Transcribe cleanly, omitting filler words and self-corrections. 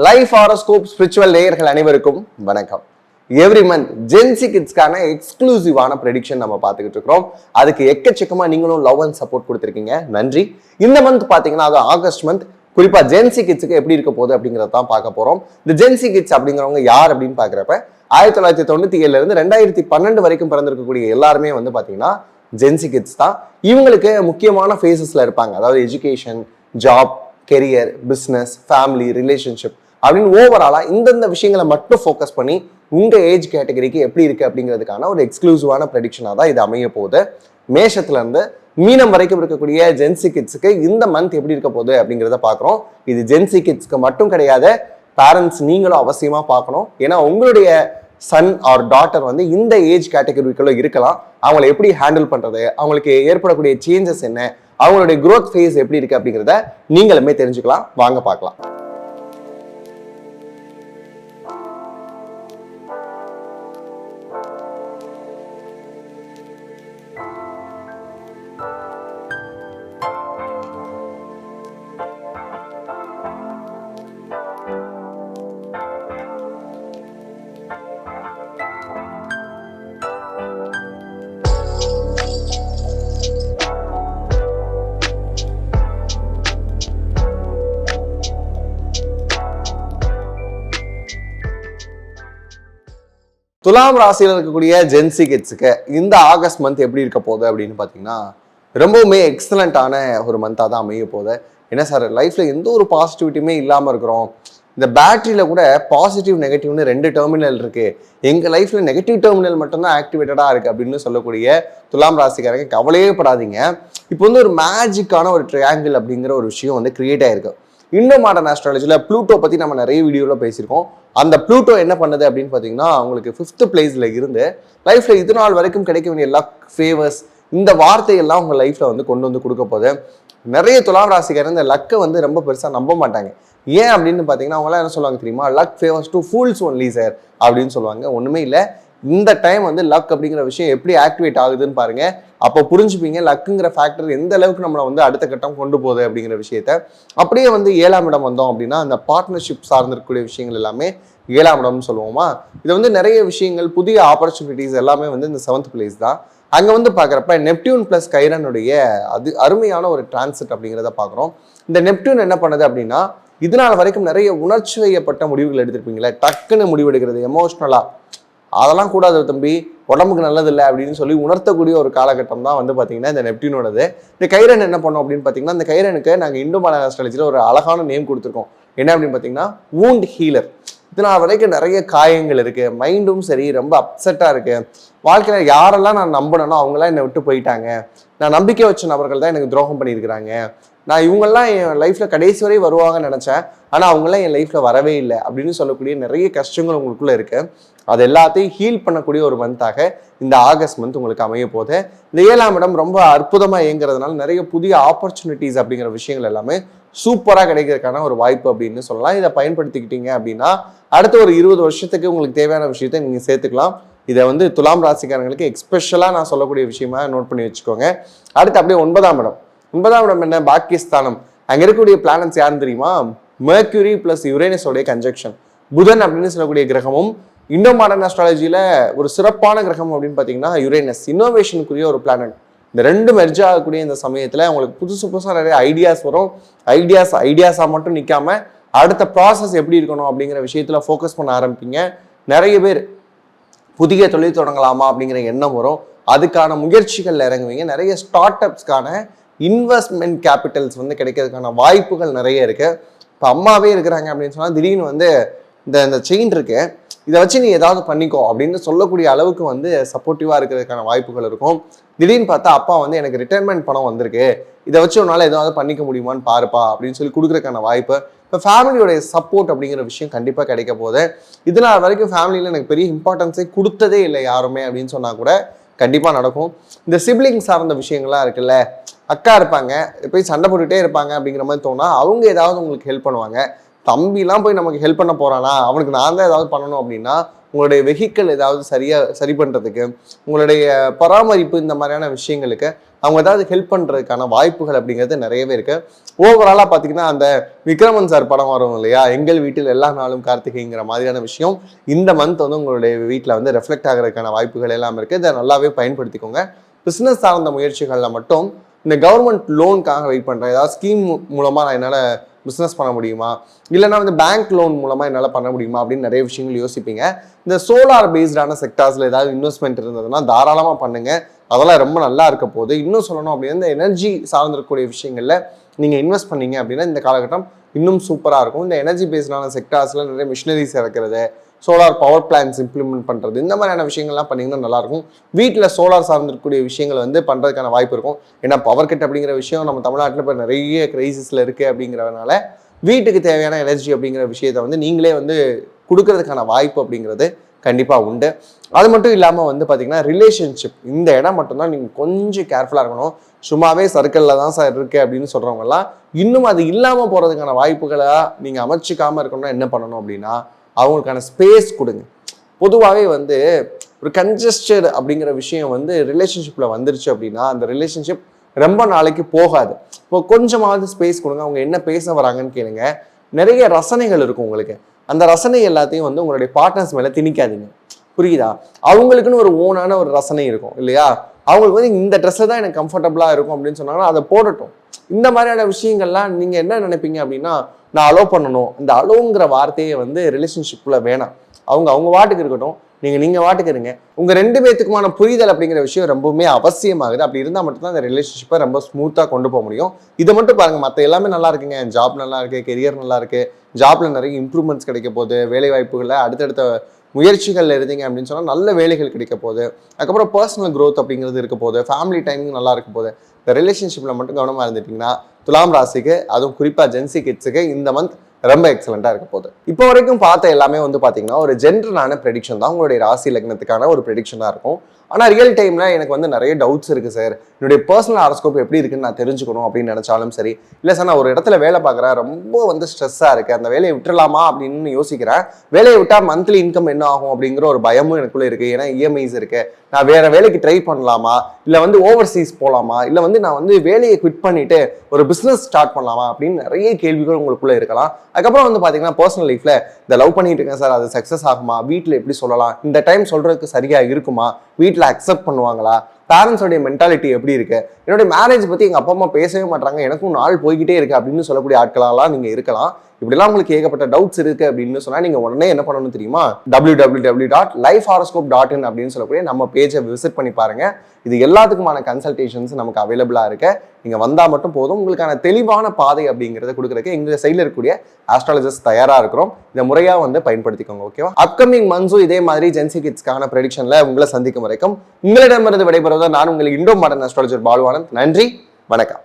Life horoscope spiritual நேயர்கள் அனைவருக்கும் வணக்கம். எவ்ரி மந்த் ஜென்சி கிட்ஸ்க்கான எக்ஸ்க்ளூசிவான ப்ரெடிக்ஷன் நம்ம பார்த்துக்கிட்டு இருக்கிறோம். அதுக்கு எக்கச்சக்கமா நீங்களும் லவ் அண்ட் சப்போர்ட் கொடுத்துருக்கீங்க, நன்றி. இந்த மந்த் பார்த்தீங்கன்னா அது ஆகஸ்ட் மந்த், குறிப்பா ஜென்சி கிட்ஸுக்கு எப்படி இருக்க போகுது அப்படிங்கிறத தான் பார்க்க போறோம். இந்த ஜென்சி கிட்ஸ் அப்படிங்கிறவங்க யார் அப்படின்னு பார்க்குறப்ப 1997 இருந்து 2012 வரைக்கும் பிறந்திருக்கக்கூடிய எல்லாருமே வந்து பார்த்தீங்கன்னா ஜென்சி கிட்ஸ் தான். இவங்களுக்கு முக்கியமான ஃபேஸஸ்ல இருப்பாங்க, அதாவது education, job, career, business, family, relationship அப்படின்னு ஓவராலா இந்தந்த விஷயங்களை மட்டும் ஃபோக்கஸ் பண்ணி உங்க ஏஜ் கேட்டகரிக்கு எப்படி இருக்கு அப்படிங்கிறதுக்கான ஒரு எக்ஸ்க்ளூசிவான ப்ரெடிக்ஷனா தான் இது அமைய போகுது. மேஷத்துல இருந்து மீனம் வரைக்கும் இருக்கக்கூடிய ஜென்சி கிட்ஸுக்கு இந்த மந்த் எப்படி இருக்க போகுது அப்படிங்கிறத பார்க்குறோம். இது ஜென்சி கிட்ஸ்க்கு மட்டும் கிடையாது, பேரண்ட்ஸ் நீங்களும் அவசியமா பார்க்கணும். ஏன்னா உங்களுடைய சன் ஆர் டாட்டர் வந்து இந்த ஏஜ் கேட்டகரிக்குள்ள இருக்கலாம். அவங்களை எப்படி ஹேண்டில் பண்றது, அவங்களுக்கு ஏற்படக்கூடிய சேஞ்சஸ் என்ன, அவங்களுடைய growth phase எப்படி இருக்கு அப்படிங்கிறத நீங்களுமே தெரிஞ்சுக்கலாம். வாங்க பார்க்கலாம். துலாம் ராசியில் இருக்கக்கூடிய ஜென்சி கிட்ஸுக்கு இந்த ஆகஸ்ட் மந்த் எப்படி இருக்க போகுது அப்படின்னு பார்த்தீங்கன்னா ரொம்பவுமே எக்ஸலண்ட்டான ஒரு மந்தாக தான் அமைய போகுது. என்ன சார், லைஃப்பில் எந்த ஒரு பாசிட்டிவிட்டியுமே இல்லாமல் இருக்கிறோம், இந்த பேட்டரியில் கூட பாசிட்டிவ் நெகட்டிவ்னு 2 டெர்மினல் இருக்குது, எங்கள் லைஃப்பில் நெகட்டிவ் டெர்மினல் மட்டும்தான் ஆக்டிவேட்டடாக இருக்குது அப்படின்னு சொல்லக்கூடிய துலாம் ராசிக்காரங்க கவலையே படாதீங்க. இப்போ வந்து ஒரு மேஜிக்கான ஒரு ட்ரையாங்கிள் அப்படிங்கிற ஒரு விஷயம் வந்து கிரியேட் ஆயிருக்கு. இண்டோ மாடர்ன் ஆஸ்ட்ராலஜியில் ப்ளூட்டோ பற்றி நம்ம நிறைய வீடியோவில் பேசியிருக்கோம். அந்த ப்ளூட்டோ என்ன பண்ணுது அப்படின்னு பார்த்தீங்கன்னா அவங்களுக்கு 5th பிளேஸில் இருந்து லைஃப்பில் இது நாள் வரைக்கும் கிடைக்க வேண்டிய லக், ஃபேவர்ஸ், இந்த வார்த்தையெல்லாம் உங்கள் லைஃப்பில் வந்து கொண்டு வந்து கொடுக்க போகுது. நிறைய துலாம் ராசிக்காரர் இந்த லக்கை வந்து ரொம்ப பெருசாக நம்ப மாட்டாங்க. ஏன் அப்படின்னு பார்த்தீங்கன்னா அவங்களாம் என்ன சொல்லுவாங்க தெரியுமா, luck favours to fools only sir அப்படின்னு சொல்லுவாங்க. ஒன்றுமே இல்லை, இந்த டைம் வந்து லக் அப்படிங்கிற விஷயம் எப்படி ஆக்டிவேட் ஆகுதுன்னு பாருங்க, அப்போ புரிஞ்சுப்பீங்க லக்குங்கிற ஃபேக்டர் எந்த அளவுக்கு நம்மளை வந்து அடுத்த கட்டம் கொண்டு போகுது அப்படிங்கிற விஷயத்த. அப்படியே வந்து 7ஆம் இடம் வந்தோம் அப்படின்னா அந்த பார்ட்னர்ஷிப் சார்ந்திருக்கக்கூடிய விஷயங்கள் எல்லாமே 7ஆம் இடம்னு சொல்லுவோமா. இது வந்து நிறைய விஷயங்கள், புதிய ஆப்பர்ச்சுனிட்டிஸ் எல்லாமே வந்து இந்த 7th பிளேஸ் தான். அங்கே வந்து பார்க்குறப்ப நெப்டியூன் ப்ளஸ் கைரனுடைய அது அருமையான ஒரு டிரான்சிட் அப்படிங்கிறத பார்க்குறோம். இந்த நெப்டியூன் என்ன பண்ணுது அப்படின்னா இது நாள் வரைக்கும் நிறைய உணர்ச்சி வைக்கப்பட்ட முடிவுகள் எடுத்திருப்பீங்களே, டக்குன்னு முடிவெடுக்கிறது, எமோஷ்னலாக அதெல்லாம் கூடாது தம்பி, உடம்புக்கு நல்லதில்லை அப்படின்னு சொல்லி உணர்த்தக்கூடிய ஒரு காலகட்டம் தான் வந்து பார்த்தீங்கன்னா இந்த நெப்டியூனோடது. இந்த கைரன் என்ன பண்ணோம் அப்படின்னு பார்த்தீங்கன்னா இந்த கைரனுக்கு நாங்கள் இண்டோ மாடர்ன் ஆஸ்ட்ராலஜியில் ஒரு அழகான நேம் கொடுத்துருக்கோம். என்ன அப்படின்னு பார்த்தீங்கன்னா வூண்ட் ஹீலர். இதனால் வரைக்கும் நிறைய காயங்கள் இருக்குது, மைண்டும் சரி ரொம்ப அப்செட்டாக இருக்குது, வாழ்க்கையில் யாரெல்லாம் நான் நம்பினோ அவங்களாம் என்னை விட்டு போயிட்டாங்க, நான் நம்பிக்கை வச்ச நபர்கள் தான் எனக்கு துரோகம் பண்ணியிருக்கிறாங்க, நான் இவங்கெல்லாம் என் லைஃப்பில் கடைசி வரை வருவாங்கன்னு நினச்சேன், ஆனால் அவங்களாம் என் லைஃப்பில் வரவே இல்லை அப்படின்னு சொல்லக்கூடிய நிறைய கஷ்டங்கள் உங்களுக்குள்ளே இருக்குது. அது எல்லாத்தையும் ஹீல் பண்ணக்கூடிய ஒரு மந்தாக இந்த ஆகஸ்ட் மந்த் உங்களுக்கு அமைய போகுது. இந்த 7ஆம் இடம் ரொம்ப அற்புதமாக இயங்குறதுனால நிறைய புதிய ஆப்பர்ச்சுனிட்டிஸ் அப்படிங்கிற விஷயங்கள் எல்லாமே சூப்பராக கிடைக்கிறதுக்கான ஒரு வாய்ப்பு அப்படின்னு சொல்லலாம். இதை பயன்படுத்திக்கிட்டீங்க அப்படின்னா அடுத்த ஒரு 20 வருஷத்துக்கு உங்களுக்கு தேவையான விஷயத்தை நீங்கள் சேர்த்துக்கலாம். இதை வந்து துலாம் ராசிக்காரங்களுக்கு எக்ஸ்பெஷலாக நான் சொல்லக்கூடிய விஷயமா நோட் பண்ணி வச்சுக்கோங்க. அடுத்து அப்படியே 9ஆம் இடம். 9ஆம் இடம் என்ன, பாக்கியஸ்தானம். அங்கே இருக்கக்கூடிய பிளானட்ஸ் யாருன்னு தெரியுமா, மெர்க்யூரி பிளஸ் யுரேனஸோடைய கன்ஜெக்ஷன். புதன் அப்படின்னு சொல்லக்கூடிய கிரகமும் இண்டோ மாடர்ன் ஆஸ்ட்ராலஜியில் ஒரு சிறப்பான கிரகம் அப்படின்னு பார்த்தீங்கன்னா யுரேனஸ், இன்னோவேஷனுக்குரிய ஒரு பிளானட். இந்த 2 மெர்ஜ் ஆகக்கூடிய இந்த சமயத்தில் உங்களுக்கு புதுசாக நிறைய ஐடியாஸ் வரும். ஐடியாஸாக மட்டும் நிற்காம அடுத்த ப்ராசஸ் எப்படி இருக்கணும் அப்படிங்கிற விஷயத்தில் ஃபோக்கஸ் பண்ண ஆரம்பிப்பீங்க. நிறைய பேர் புதிய தொழில் தொடங்கலாமா அப்படிங்கிற எண்ணம் வரும், அதுக்கான முயற்சிகள் இறங்குவீங்க. நிறைய ஸ்டார்ட் அப்ஸ்க்கான இன்வெஸ்ட்மெண்ட் கேபிட்டல்ஸ் வந்து கிடைக்கிறதுக்கான வாய்ப்புகள் நிறைய இருக்கு. இப்போ அம்மாவே இருக்கிறாங்க அப்படின்னு சொன்னால் திடீர்னு வந்து இந்த செயின் இருக்கு, இதை வச்சு நீ ஏதாவது பண்ணிக்கோ அப்படின்னு சொல்லக்கூடிய அளவுக்கு வந்து சப்போர்ட்டிவாக இருக்கிறதுக்கான வாய்ப்புகள் இருக்கும். திடீர்னு பார்த்தா அப்பா வந்து எனக்கு ரிட்டைர்மெண்ட் பணம் வந்திருக்கு, இதை வச்சு உன்னால ஏதாவது பண்ணிக்க முடியுமான்னு பாருப்பா அப்படின்னு சொல்லி கொடுக்குறதுக்கான வாய்ப்பு. இப்போ ஃபேமிலியோடைய சப்போர்ட் அப்படிங்கிற விஷயம் கண்டிப்பாக கிடைக்க போகுது. இதனால் வரைக்கும் ஃபேமிலியில் எனக்கு பெரிய இம்பார்ட்டன்ஸே கொடுத்ததே இல்லை யாருமே அப்படின்னு சொன்னால் கூட கண்டிப்பாக நடக்கும். இந்த சிப்ளிங் சார்ந்த விஷயங்கள்லாம் இருக்குல்ல, அக்கா இருப்பாங்க போய் சண்டை போட்டுகிட்டே இருப்பாங்க அப்படிங்கிற மாதிரி தோணா அவங்க ஏதாவது உங்களுக்கு ஹெல்ப் பண்ணுவாங்க. தம்பிலாம் போய் நமக்கு ஹெல்ப் பண்ண போறானா, அவனுக்கு நான் தான் ஏதாவது பண்ணணும் அப்படின்னா உங்களுடைய வெஹிக்கிள் ஏதாவது சரி பண்ணுறதுக்கு, உங்களுடைய பராமரிப்பு இந்த மாதிரியான விஷயங்களுக்கு அவங்க ஏதாவது ஹெல்ப் பண்ணுறதுக்கான வாய்ப்புகள் அப்படிங்கிறது நிறையவே இருக்கு. ஓவராலாக பார்த்தீங்கன்னா அந்த விக்ரமன் சார் படம் வரும் இல்லையா, எங்கள் வீட்டில் எல்லா நாளும் கார்த்திகைங்கிற மாதிரியான விஷயம் இந்த மந்த் வந்து உங்களுடைய வீட்டில் வந்து ரெஃப்ளெக்ட் ஆகிறதுக்கான வாய்ப்புகள் எல்லாம் இருக்குது. இதை நல்லாவே பயன்படுத்திக்கோங்க. பிஸ்னஸ் சார்ந்த முயற்சிகளில் மட்டும் இந்த கவர்மெண்ட் லோனுக்காக வெயிட் பண்ணுறேன், ஏதாவது ஸ்கீம் மூலமாக நான் என்னால் பிஸ்னஸ் பண்ண முடியுமா, இல்லைனா வந்து பேங்க் லோன் மூலமாக என்னால் பண்ண முடியுமா அப்படின்னு நிறைய விஷயங்கள் யோசிப்பீங்க. இந்த சோலார் பேஸ்டான செக்டார்ஸில் ஏதாவது இன்வெஸ்ட்மெண்ட் இருந்ததுன்னா தாராளமாக பண்ணுங்கள். அதெல்லாம் ரொம்ப நல்லா இருக்க போகுது. இன்னும் சொல்லணும் அப்படின்னா இந்த எனர்ஜி சார்ந்திருக்கக்கூடிய விஷயங்களில் நீங்கள் இன்வெஸ்ட் பண்ணீங்க அப்படின்னா இந்த காலகட்டம் இன்னும் சூப்பராக இருக்கும். இந்த எனர்ஜி பேஸ்டான செக்டார்ஸில் நிறைய மிஷினரிஸ் இறக்குறது, சோலார் பவர் பிளான்ஸ் இம்ப்ளிமெண்ட் பண்ணுறது, இந்த மாதிரியான விஷயங்கள்லாம் பண்ணிங்கன்னா நல்லாயிருக்கும். வீட்டில் சோலார் சார்ந்திருக்கக்கூடிய விஷயங்கள் வந்து பண்ணுறதுக்கான வாய்ப்பு இருக்கும். ஏன்னா பவர் கட் அப்படிங்கிற விஷயம் நம்ம தமிழ்நாட்டில் இப்போ நிறைய கிரைசிஸில் இருக்குது. அப்படிங்கிறதுனால வீட்டுக்கு தேவையான எனர்ஜி அப்படிங்கிற விஷயத்தை வந்து நீங்களே வந்து கொடுக்கறதுக்கான வாய்ப்பு அப்படிங்கிறது கண்டிப்பாக உண்டு. அது மட்டும் இல்லாமல் வந்து பார்த்தீங்கன்னா ரிலேஷன்ஷிப், இந்த இடம் மட்டும்தான் நீங்கள் கொஞ்சம் கேர்ஃபுல்லாக இருக்கணும். சும்மாவே சர்க்கிளில் தான் சார் இருக்குது அப்படின்னு சொல்கிறவங்கலாம் இன்னும் அது இல்லாமல் போகிறதுக்கான வாய்ப்புகளாக நீங்கள் அமைச்சிக்காமல் இருக்கணும்னா என்ன பண்ணணும் அப்படின்னா அவங்களுக்கான ஸ்பேஸ் கொடுங்க. பொதுவாகவே வந்து ஒரு கன்ஜஸ்டட் அப்படிங்கிற விஷயம் வந்து ரிலேஷன்ஷிப்பில் வந்துருச்சு அப்படின்னா அந்த ரிலேஷன்ஷிப் ரொம்ப நாளைக்கு போகாது. இப்போ கொஞ்சமாவது ஸ்பேஸ் கொடுங்க. அவங்க என்ன பேச வராங்கன்னு கேளுங்க. நிறைய ரசனைகள் இருக்கும் உங்களுக்கு. அந்த ரசனை எல்லாத்தையும் வந்து உங்களுடைய பார்ட்னர்ஸ் மேலே திணிக்காதீங்க. புரியுதா? அவங்களுக்குன்னு ஒரு ஓனான ஒரு ரசனை இருக்கும் இல்லையா? அவங்களுக்கு வந்து இந்த ட்ரெஸ்ஸை தான் எனக்கு கம்ஃபர்டபுளாக இருக்கும் அப்படின்னு சொன்னாங்கன்னா அதை போடட்டும். இந்த மாதிரியான விஷயங்கள்லாம் நீங்கள் என்ன நினைப்பீங்க அப்படின்னா நான் அலோவ் பண்ணணும், இந்த அலோங்கிற வார்த்தையை வந்து ரிலேஷன்ஷிப்பில் வேணாம். அவங்க வாட்டுக்கு இருக்கட்டும், நீங்கள் வாட்டுக்கு இருங்க. உங்கள் ரெண்டு பேத்துக்குமான புரிதல் அப்படிங்கிற விஷயம் ரொம்பவுமே அவசியமாகுது. அப்படி இருந்தால் மட்டும்தான் அந்த ரிலேஷன்ஷிப்பை ரொம்ப ஸ்மூத்தாக கொண்டு போக முடியும். இதை மட்டும் பாருங்கள், மற்ற எல்லாமே நல்லா இருக்குங்க. ஜாப் நல்லா இருக்கு, கெரியர் நல்லா இருக்கு, ஜாப்ல நிறைய இம்ப்ரூவ்மெண்ட்ஸ் கிடைக்க போகுது, வேலை வாய்ப்புகளில் அடுத்தடுத்த முயற்சிகள் இருந்தீங்க அப்படின்னு சொன்னால் நல்ல வேலைகள் கிடைக்க போகுது. அதுக்கப்புறம் பர்சனல் க்ரோத் அப்படிங்கிறது இருக்க போகுது, ஃபேமிலி டைமிங் நல்லா இருக்க போகுது. இந்த ரிலேஷன்ஷிப்பில் மட்டும் கவனமாக இருந்துட்டிங்கன்னா துலாம் ராசிக்கு, அதுவும் குறிப்பாக ஜென்சி கிட்ஸுக்கு இந்த மந்த் ரொம்ப எக்ஸலண்டாக இருக்க போகுது. இப்போ வரைக்கும் பார்த்த எல்லாமே வந்து பார்த்தீங்கன்னா ஒரு ஜென்ரலான ப்ரெடிக்ஷன் தான், உங்களுடைய ராசி லக்னத்துக்கான ஒரு ப்ரெடிக்ஷனாக இருக்கும். ஆனால் ரியல் டைமில் எனக்கு வந்து நிறைய டவுட்ஸ் இருக்குது சார், என்னுடைய பர்சனல் ஹாரோஸ்கோப் எப்படி இருக்குன்னு நான் தெரிஞ்சுக்கணும் அப்படின்னு நினச்சாலும் சரி, இல்லை சார் நான் ஒரு இடத்துல வேலை பார்க்குறேன், ரொம்ப வந்து ஸ்ட்ரெஸ்ஸாக இருக்குது, அந்த வேலையை விட்டுறலாமா அப்படின்னு யோசிக்கிறேன், வேலையை விட்டால் மந்த்லி இன்கம் என்ன ஆகும் அப்படிங்கிற ஒரு பயமும் எனக்குள்ளே இருக்குது. ஏன்னா இஎம்ஐஸ் இருக்குது, நான் வேறு வேலைக்கு ட்ரை பண்ணலாமா, இல்லை வந்து ஓவர்சீஸ் போகலாமா, இல்லை வந்து நான் வந்து வேலையை குவிட் பண்ணிவிட்டு ஒரு பிஸ்னஸ் ஸ்டார்ட் பண்ணலாமா அப்படின்னு நிறைய கேள்விகள் உங்களுக்குள்ளே இருக்கலாம். அதுக்கப்புறம் வந்து பார்த்தீங்கன்னா பர்சனல் லைஃப்பில் இந்த லவ் பண்ணிட்டு இருக்கேன் சார், அது சக்ஸஸ் ஆகுமா, வீட்டில் எப்படி சொல்லலாம், இந்த டைம் சொல்கிறதுக்கு சரியாக இருக்குமா, வீட்டில் அக்செப்ட் பண்ணுவாங்களா, பேரண்ட்ஸோடைய மென்டாலிட்டி எப்படி இருக்கு, என்னுடைய மேரேஜ் பற்றி எங்கள் அப்பா அம்மா பேசவே மாட்டாங்க, எனக்கும் நாள் போய்கிட்டே இருக்கு அப்படின்னு சொல்லக்கூடிய ஆட்களெல்லாம் நீங்கள் இருக்கலாம். இப்படிலாம் உங்களுக்கு ஏகப்பட்ட டவுட்ஸ் இருக்கு அப்படின்னு சொன்னால் நீங்கள் உடனே என்ன பண்ணணும் தெரியுமா, www.lifehoroscope.in அப்படின்னு சொல்லக்கூடிய நம்ம பேஜை விசிட் பண்ணி பாருங்க. இது எல்லாத்துக்குமான கன்சல்டேஷன்ஸ் நமக்கு அவைலபிளாக இருக்கு. நீங்கள் வந்தால் மட்டும் போதும். உங்களுக்கான தெளிவான பாதை அப்படிங்கிறத கொடுக்குறதுக்கு எங்கள் சைடில் இருக்கக்கூடிய ஆஸ்ட்ராலஜிஸ்ட் தயாராக இருக்கிறோம். இதை முறையாக வந்து பயன்படுத்திக்கோங்க. ஓகேவா? அப்கமிங் மந்த்ஸும் இதே மாதிரி ஜென்சி கிட்ஸ்க்கான ப்ரெடிக்ஷனில் உங்களை சந்திக்கும் வரைக்கும் உங்களிடமிருந்து விடைபெறுவதை நான் உங்களுக்கு இண்டோ மாடர்ன் ஆஸ்ட்ராலஜர் பாலுவானந்த். நன்றி, வணக்கம்.